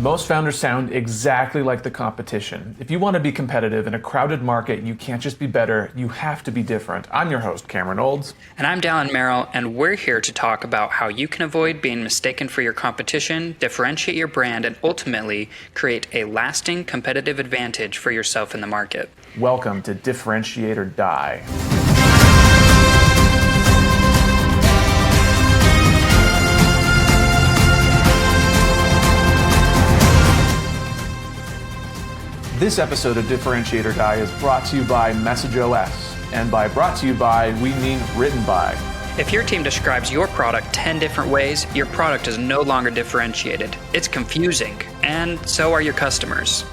Most founders sound exactly like the competition. If you want to be competitive in a crowded market, you can't just be better, you have to be different. I'm your host, Cameron Olds. And I'm Dallin Merrill, and we're here to talk about how you can avoid being mistaken for your competition, differentiate your brand, and ultimately create a lasting competitive advantage for yourself in the market. Welcome to Differentiate or Die. This episode of Differentiate or Die is brought to you by MessageOS. And by brought to you by, we mean written by. If your team describes your product 10 different ways, your product is no longer differentiated. It's confusing, and so are your customers.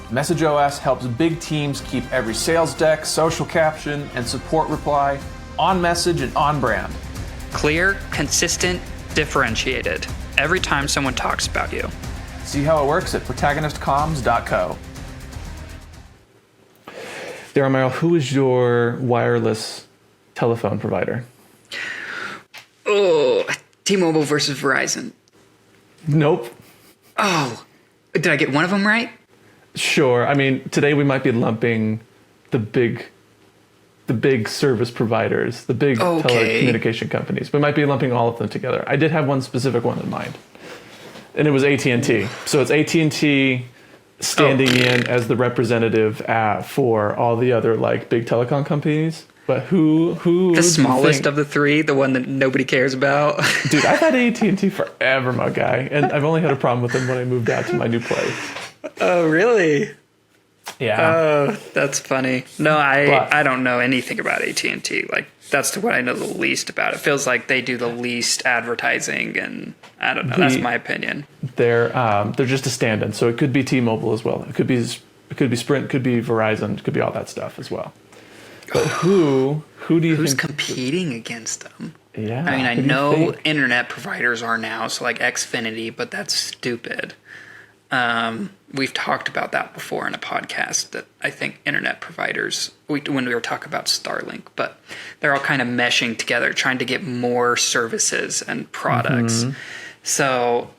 MessageOS helps big teams keep every sales deck, social caption, and support reply on message and on brand. Clear, consistent, differentiated. Every time someone talks about you. See how it works at protagonistcomms.co. Darryl Merrill, who is your wireless telephone provider? Oh, T-Mobile versus Verizon. Nope. Oh, did I get one of them right? Sure. I mean, today we might be lumping the big service providers, the big telecommunication companies. We might be lumping all of them together. I did have one specific one in mind, and it was AT&T. So it's AT&T standing in as the representative for all the other like big telecom companies. But who the smallest of the three, the one that nobody cares about? Dude, I've had AT&T forever, my guy, and I've only had a problem with them when I moved out to my new place. Oh, really? Yeah. Oh, that's funny. No, I don't know anything about AT&T. Like, that's what I know the least about. It feels like they do the least advertising, and I don't know. That's my opinion. They're just a stand-in, so it could be T-Mobile as well. It could be Sprint, it could be Verizon, it could be all that stuff as well. But who do you think? Who's competing against them? Yeah. I mean, I know internet providers are now, so like Xfinity, but that's stupid. We've talked about that before in a podcast that I think internet providers, when we were talking about Starlink, but they're all kind of meshing together, trying to get more services and products. Mm-hmm. So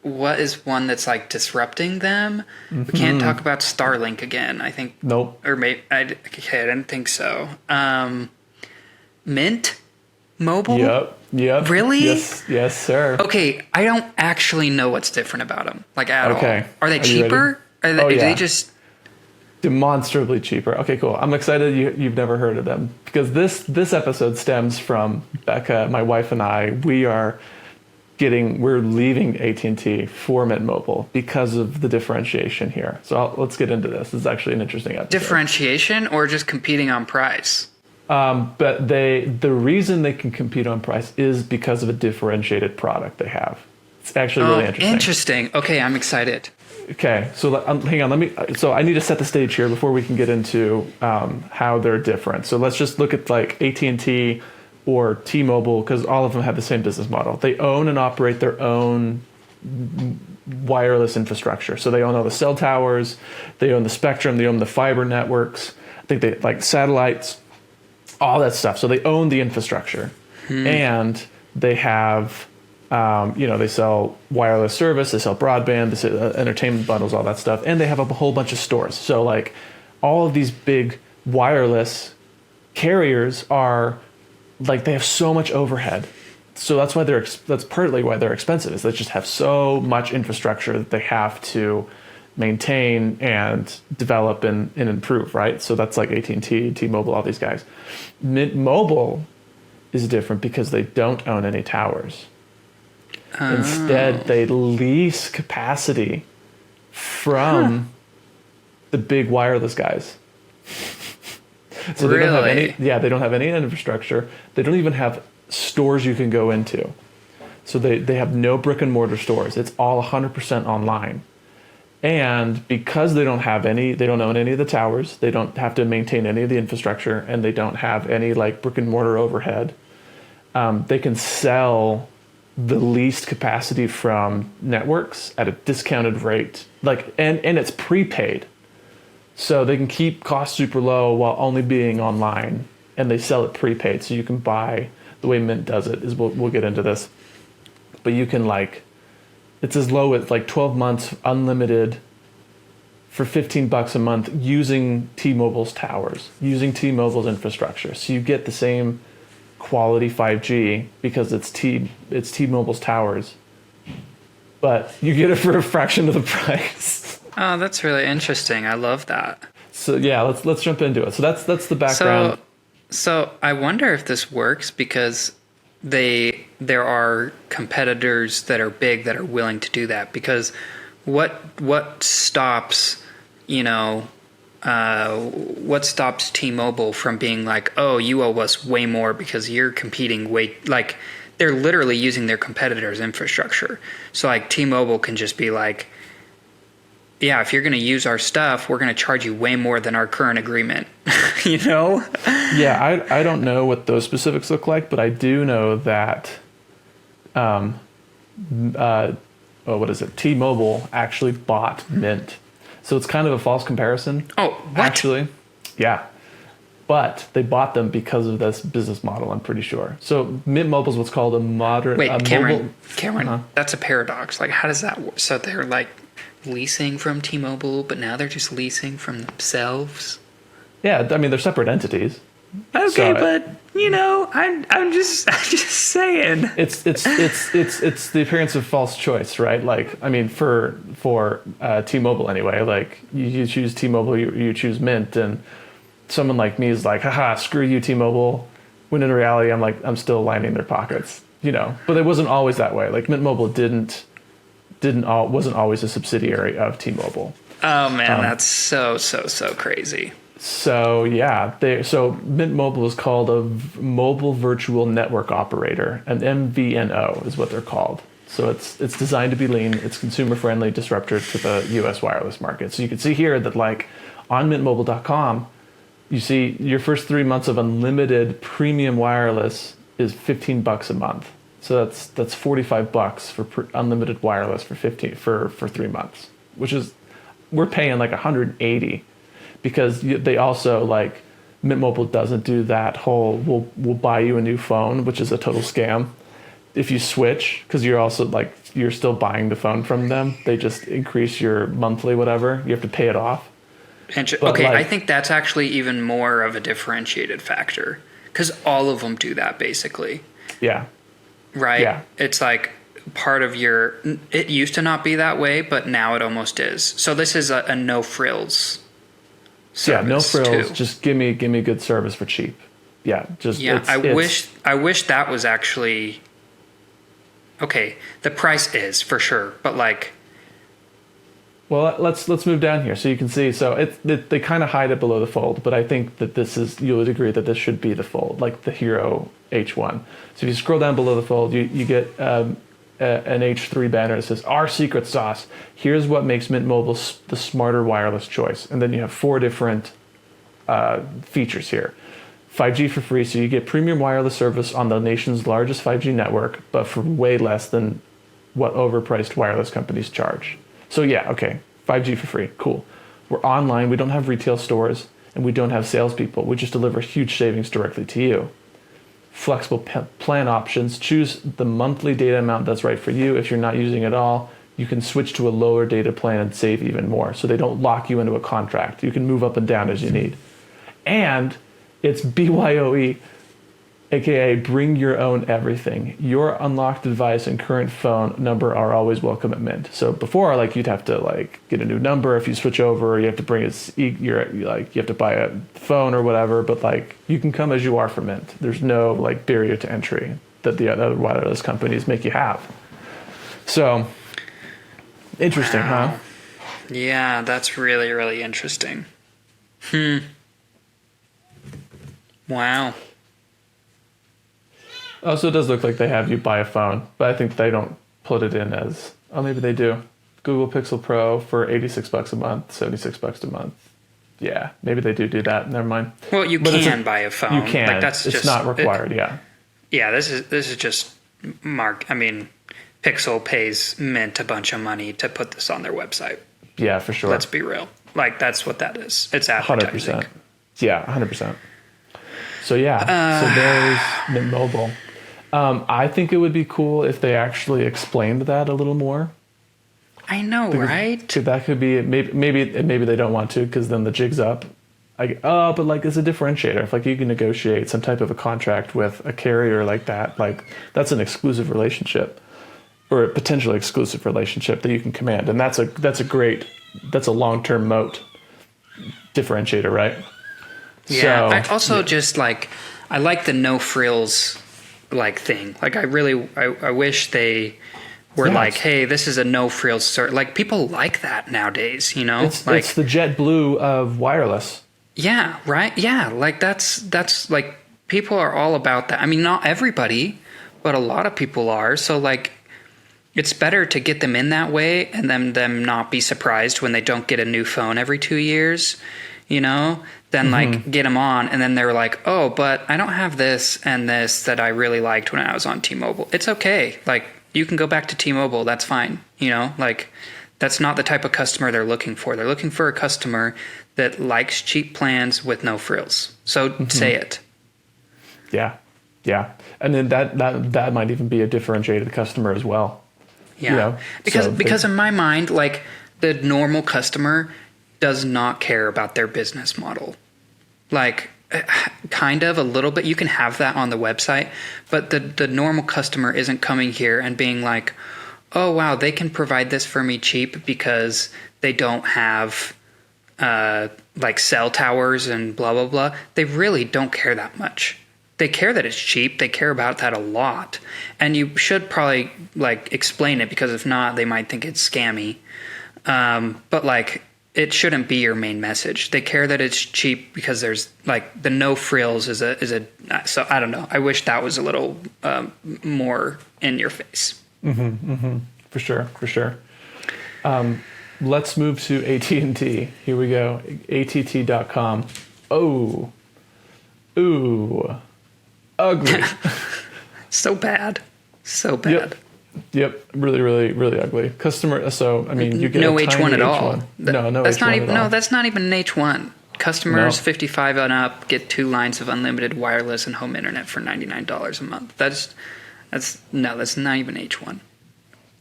what is one that's like disrupting them? Mm-hmm. We can't talk about Starlink again, I think. Nope. Or maybe, I didn't think so. Mint Mobile? Yep. Really? Yes, sir. Okay, I don't actually know what's different about them, like at all. Are they cheaper? Are they just demonstrably cheaper? Okay, cool. I'm excited you've never heard of them because this episode stems from Becca, my wife, and I. We're leaving AT&T for Mint Mobile because of the differentiation here. So let's get into this. This is actually an interesting episode. Differentiation or just competing on price? But the reason they can compete on price is because of a differentiated product they have. It's actually really interesting. Interesting. Okay, I'm excited. Okay, so hang on. So I need to set the stage here before we can get into how they're different. So let's just look at like AT&T or T-Mobile because all of them have the same business model. They own and operate their own wireless infrastructure. So they own all the cell towers, they own the spectrum, they own the fiber networks. I think they like satellites. All that stuff. So they own the infrastructure, and they have, they sell wireless service, they sell broadband, they sell entertainment bundles, all that stuff, and they have a whole bunch of stores. So like all of these big wireless carriers are like they have so much overhead. So that's why that's partly why they're expensive. Is they just have so much infrastructure that they have to maintain and develop and improve, right? So that's like AT&T, T-Mobile, all these guys. Mint Mobile is different because they don't own any towers. Oh. Instead, they lease capacity from the big wireless guys. So really? They don't have any infrastructure. They don't even have stores you can go into. So they have no brick and mortar stores. It's all 100% online. And because they don't own any of the towers, they don't have to maintain any of the infrastructure, and they don't have any like brick and mortar overhead, they can sell the leased capacity from networks at a discounted rate. And it's prepaid. So they can keep costs super low while only being online, and they sell it prepaid. So you can buy, the way Mint does it is we'll get into this, but you can like It's as low as like 12 months unlimited for $15 a month using T-Mobile's towers, using T-Mobile's infrastructure. So you get the same quality 5G because it's T-Mobile's towers, but you get it for a fraction of the price. Oh, that's really interesting. I love that. So yeah, let's jump into it. So that's the background. So I wonder if this works because there are competitors that are big that are willing to do that. Because what stops what stops T-Mobile from being like, oh, you owe us way more because you're competing like they're literally using their competitors' infrastructure. So like T-Mobile can just be like, yeah, if you're going to use our stuff, we're going to charge you way more than our current agreement, Yeah, I don't know what those specifics look like, but I do know that, what is it? T-Mobile actually bought Mint. So it's kind of a false comparison. Oh, what? Actually, yeah. But they bought them because of this business model, I'm pretty sure. So Mint Mobile is what's called a modern... Wait, Cameron, that's a paradox. Like, how does that work? So they're like leasing from T-Mobile, but now they're just leasing from themselves? Yeah, I mean, they're separate entities. Okay, so, but I'm just saying. It's the appearance of false choice, right? Like, I mean, for T-Mobile anyway, like you choose T-Mobile, you choose Mint, and someone like me is like, haha, screw you, T-Mobile. When in reality, I'm still lining their pockets, But it wasn't always that way. Like Mint Mobile wasn't always a subsidiary of T-Mobile. Oh man, that's so crazy. So yeah, so Mint Mobile is called a mobile virtual network operator, an MVNO is what they're called. So it's designed to be lean, it's consumer friendly, disruptor to the U.S. wireless market. So you can see here that like on mintmobile.com, you see your first 3 months of unlimited premium wireless is $15 a month. So that's $45 for unlimited wireless for 3 months, which is we're paying like $180. Because they also like Mint Mobile doesn't do that whole we'll buy you a new phone, which is a total scam. If you switch, because you're also like you're still buying the phone from them, they just increase your monthly whatever. You have to pay it off. Okay, I think that's actually even more of a differentiated factor because all of them do that basically. Yeah. Right. Yeah. It's like part of your. It used to not be that way, but now it almost is. So this is a no frills. Yeah, no frills. Too. Just give me good service for cheap. Yeah, just I wish that was actually okay. The price is for sure, but like. Well, let's move down here so you can see. So they kind of hide it below the fold, but I think that you would agree that this should be the fold, like the Hero H1. So if you scroll down below the fold, you get an H3 banner that says our secret sauce. Here's what makes Mint Mobile the smarter wireless choice. And then you have 4 different features here. 5G for free, so you get premium wireless service on the nation's largest 5G network, but for way less than what overpriced wireless companies charge. So yeah, okay, 5G for free, cool. We're online, we don't have retail stores, and we don't have salespeople. We just deliver huge savings directly to you. Flexible plan options. Choose the monthly data amount that's right for you. If you're not using it all, you can switch to a lower data plan and save even more. So they don't lock you into a contract. You can move up and down as you need. And it's BYOE, aka bring your own everything. Your unlocked device and current phone number are always welcome at Mint. So before, like you'd have to like get a new number if you switch over. You have to bring you have to buy a phone or whatever. But like you can come as you are for Mint. There's no like barrier to entry that the other wireless companies make you have. So interesting, wow. huh? Yeah, that's really, really interesting. Wow. Oh, so it does look like they have you buy a phone, but I think they don't put it in as, oh, maybe they do. Google Pixel Pro for $86 a month, $76 a month. Yeah, maybe they do that. Never mind. Well, you can buy a phone. You can. Like, that's it's just, not required, yeah. Yeah, this is just Pixel pays Mint a bunch of money to put this on their website. Yeah, for sure. Let's be real. Like, that's what that is. It's advertising. 100%. Yeah, 100%. So yeah, so there's Mint Mobile. I think it would be cool if they actually explained that a little more. I know, right? That could be maybe they don't want to because then the jig's up. But like as a differentiator, if like you can negotiate some type of a contract with a carrier like that, like that's an exclusive relationship or a potentially exclusive relationship that you can command, and that's a long-term moat differentiator, right? Yeah. So, I also just like I like the no frills like thing. Like I wish they were like, hey, this is a no frills like people like that nowadays, you know? It's the JetBlue of wireless. Yeah, right? Yeah, like that's like people are all about that. I mean, not everybody, but a lot of people are. So like it's better to get them in that way and then them not be surprised when they don't get a new phone every 2 years, you know, than like get them on and then they're like, oh, but I don't have this and this that I really liked when I was on T-Mobile. It's okay. Like you can go back to T-Mobile. That's fine. You know, like that's not the type of customer they're looking for. They're looking for a customer that likes cheap plans with no frills. So say it. Yeah. Yeah. And then that might even be a differentiated customer as well. Yeah. You know? Because in my mind, like the normal customer does not care about their business model. Like kind of a little bit. You can have that on the website, but the normal customer isn't coming here and being like, oh, wow, they can provide this for me cheap because they don't have like cell towers and blah, blah, blah. They really don't care that much. They care that it's cheap. They care about that a lot. And you should probably like explain it because if not, they might think it's scammy. But like it shouldn't be your main message. They care that it's cheap because there's like the no frills is a so I don't know. I wish that was a little more in your face. For sure. Let's move to AT&T. Here we go. ATT.com. Oh. Ooh. Ugly. So bad. Yep. Really ugly. Customer. So, I mean, you get no a H1 tiny at all. H1. No that's H1 not even, at all. No, that's not even an H1. Customers No. 55 and up get 2 lines of unlimited wireless and home internet for $99 a month. That's not even H1.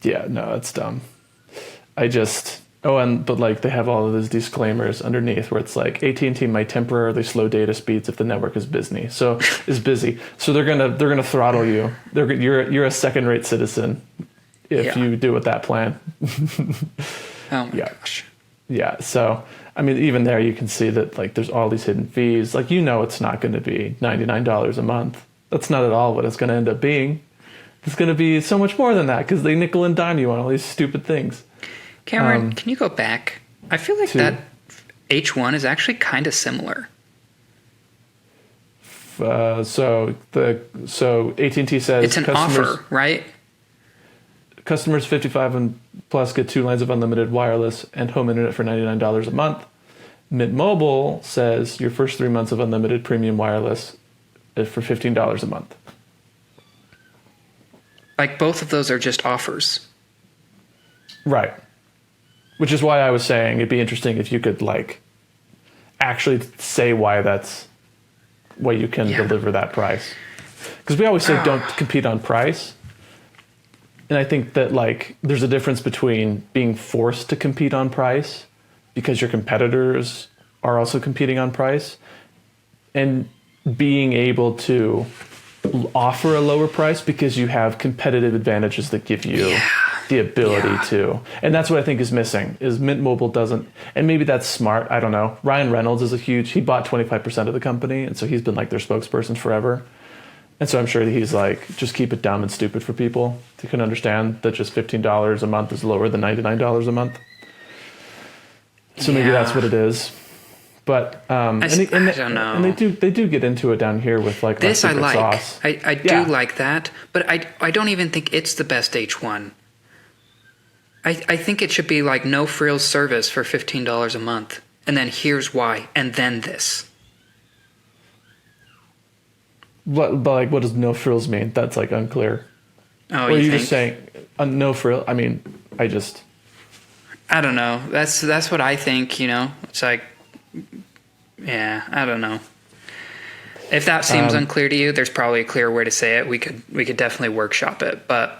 Yeah, no, it's dumb. But like they have all of those disclaimers underneath where it's like AT&T might temporarily slow data speeds if the network is busy. So they're gonna throttle you. You're a second-rate citizen if you do with that plan. Oh my gosh. Yeah. So I mean, even there you can see that like there's all these hidden fees. Like it's not going to be $99 a month. That's not at all what it's going to end up being. It's going to be so much more than that because they nickel and dime you on all these stupid things. Cameron, can you go back? I feel like that H1 is actually kind of similar. So AT&T says it's an offer, right? Customers 55 and plus get 2 lines of unlimited wireless and home internet for $99 a month. Mint Mobile says your first 3 months of unlimited premium wireless is for $15 a month. Like both of those are just offers. Right. Which is why I was saying it'd be interesting if you could like actually say why you can deliver that price. Because we always say don't compete on price. And I think that like there's a difference between being forced to compete on price because your competitors are also competing on price and being able to offer a lower price because you have competitive advantages that give you the ability to. And that's what I think is missing is Mint Mobile doesn't, and maybe that's smart. I don't know. Ryan Reynolds is he bought 25% of the company. And so he's been like their spokesperson forever. And so I'm sure that he's like, just keep it dumb and stupid for people to can understand that just $15 a month is lower than $99 a month. So maybe that's what it is. But I don't know. And they do get into it down here with like this. I like. Sauce. I do like that, but I don't even think it's the best H1. I think it should be like no frills service for $15 a month, and then here's why, and then this. But like, what does no frills mean? That's like unclear. Oh, or are you just saying no frill? I mean, I don't know. That's what I think. You know, it's like. Yeah, I don't know. If that seems unclear to you, there's probably a clear way to say it. We could definitely workshop it, but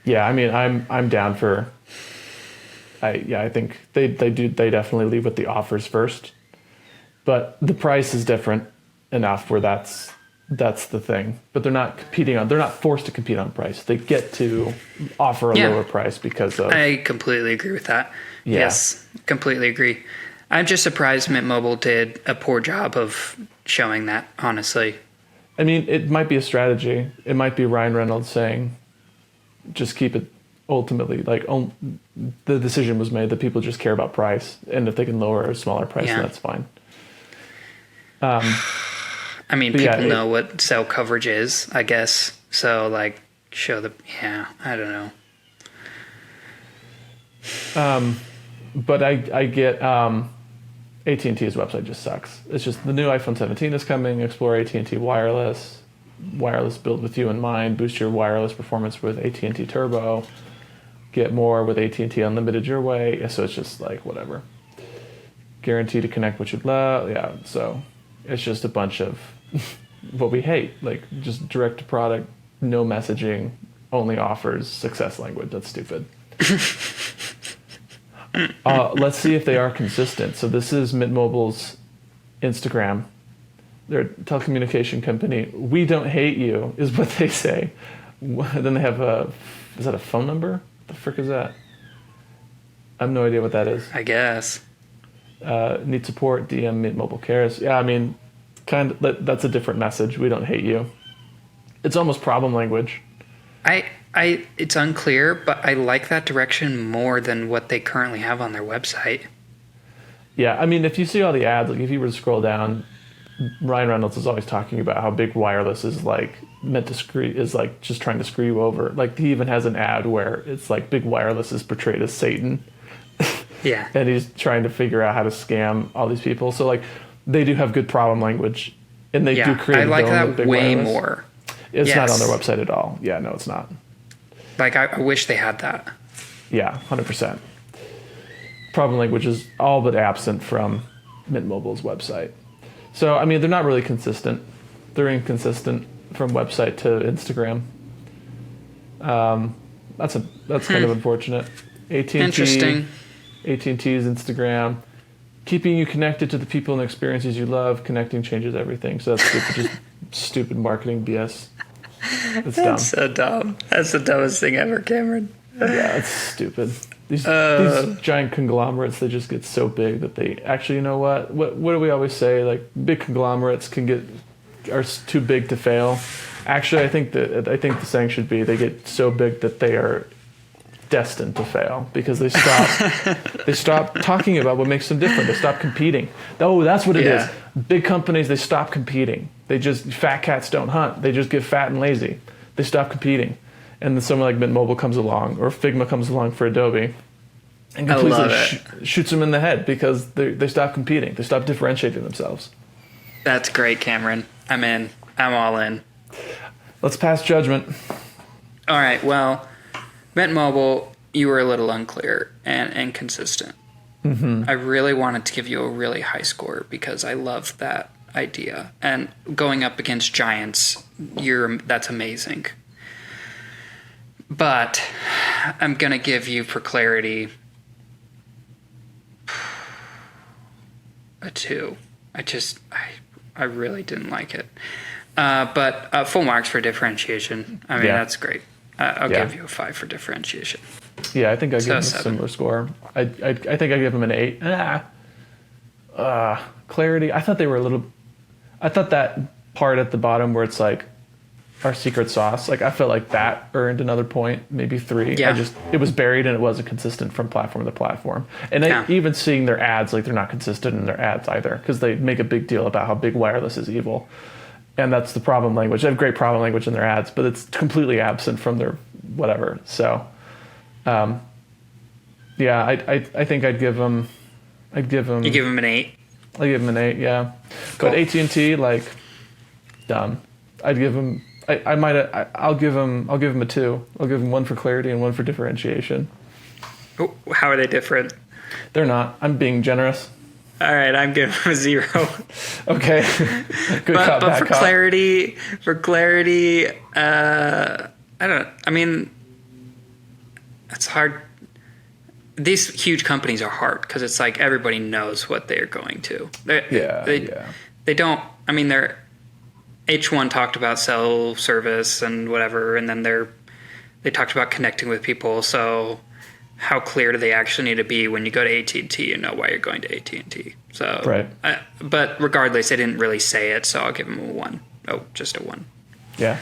yeah, I mean, I'm down for I think they definitely lead with the offers first, but the price is different enough where that's the thing. But they're not forced to compete on price. They get to offer a lower price because of. I completely agree with that. Yeah. Yes, completely agree. I'm just surprised Mint Mobile did a poor job of showing that, honestly. I mean, it might be a strategy. It might be Ryan Reynolds saying, just keep it. Ultimately, the decision was made that people just care about price, and if they can lower a smaller price, then that's fine. I mean, people know what cell coverage is, I guess. So, show I don't know. But I get AT&T's website just sucks. It's just the new iPhone 17 is coming. Explore AT&T wireless built with you in mind. Boost your wireless performance with AT&T Turbo. Get more with AT&T Unlimited your way. So it's just whatever. Guaranteed to connect what you love. Yeah, so it's just a bunch of what we hate. Just direct to product, no messaging, only offers, success language. That's stupid. Let's see if they are consistent. So this is Mint Mobile's Instagram. They're a telecommunication company. We don't hate you, is what they say. Then they have is that a phone number? The frick is that? I have no idea what that is. I guess. Need support, DM Mint Mobile Cares. Yeah, I mean, that's a different message. We don't hate you. It's almost problem language. It's unclear, but I like that direction more than what they currently have on their website. Yeah, I mean, if you see all the ads, if you were to scroll down, Ryan Reynolds is always talking about how big wireless is meant to just trying to screw you over. He even has an ad where it's big wireless is portrayed as Satan. Yeah. And he's trying to figure out how to scam all these people. So they do have good problem language, and they do create. I like that way wireless. More. It's not on their website at all. Yeah, no, it's not. I wish they had that. Yeah, 100%. Problem language is all but absent from Mint Mobile's website. So, I mean, they're not really consistent. They're inconsistent from website to Instagram. That's kind of unfortunate. AT&T, Interesting. AT&T's Instagram, keeping you connected to the people and experiences you love. Connecting changes everything. So that's stupid, just stupid marketing BS. It's dumb. That's so dumb. That's the dumbest thing ever, Cameron. Yeah, it's stupid. These giant conglomerates, they just get so big that they actually, you know what? What do we always say? Big conglomerates are too big to fail. Actually, I think the saying should be they get so big that they are destined to fail because they stop talking about what makes them different. They stop competing. Oh, that's what it is. Big companies, they stop competing. Fat cats don't hunt. They just get fat and lazy. They stop competing. And then someone like Mint Mobile comes along, or Figma comes along for Adobe, and completely shoots them in the head because they stop competing. They stop differentiating themselves. That's great, Cameron. I'm in. I'm all in. Let's pass judgment. All right. Well, Mint Mobile, you were a little unclear and inconsistent. Mm-hmm. I really wanted to give you a really high score because I love that idea. And going up against giants, that's amazing. But I'm going to give you, for clarity, a 2. I really didn't like it. But full marks for differentiation. I mean, that's great. I'll give you a 5 for differentiation. Yeah, I think I give him a similar score. I think I give him an 8. Clarity, I thought that part at the bottom where it's our secret sauce, I felt like that earned another point, maybe 3. Yeah. It was buried and it wasn't consistent from platform to platform. And even seeing their ads, they're not consistent in their ads either because they make a big deal about how big wireless is evil. And that's the problem language. They have great problem language in their ads, but it's completely absent from their whatever. So, I think I'd give them. You give them an 8. I give them an 8. Yeah, cool. But AT&T dumb. I'd give them. I'll give them a 2. I'll give them 1 for clarity and 1 for differentiation. Oh, how are they different? They're not. I'm being generous. All right, I'm giving them a 0. Okay. Good cop, but bad for cop. clarity, I don't know. I mean, it's hard. these huge companies are hard because it's like everybody knows what they're going to. They don't. I mean, H1 talked about cell service and whatever, and then they talked about connecting with people. So how clear do they actually need to be when you go to AT&T? You know why you're going to AT&T. So right. But regardless, they didn't really say it, so I'll give them a 1. Oh, just a 1. Yeah.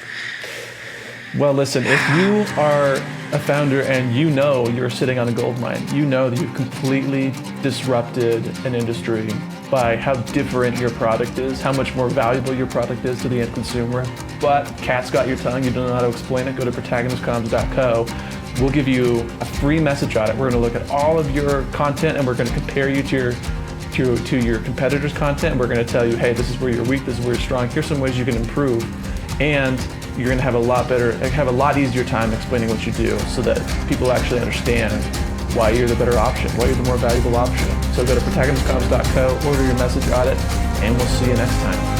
Well, listen, if you are a founder and you know you're sitting on a gold mine, you know that you've completely disrupted an industry by how different your product is, how much more valuable your product is to the end consumer, but cat's got your tongue, you don't know how to explain it, go to protagonistcomms.co. We'll give you a free message audit. We're going to look at all of your content and we're going to compare you to your competitors' content, and we're going to tell you, hey, this is where you're weak, this is where you're strong, here's some ways you can improve, and you're going to have a lot easier time explaining what you do so that people actually understand why you're the better option, why you're the more valuable option. So go to protagonistcomms.co, order your message audit, and we'll see you next time.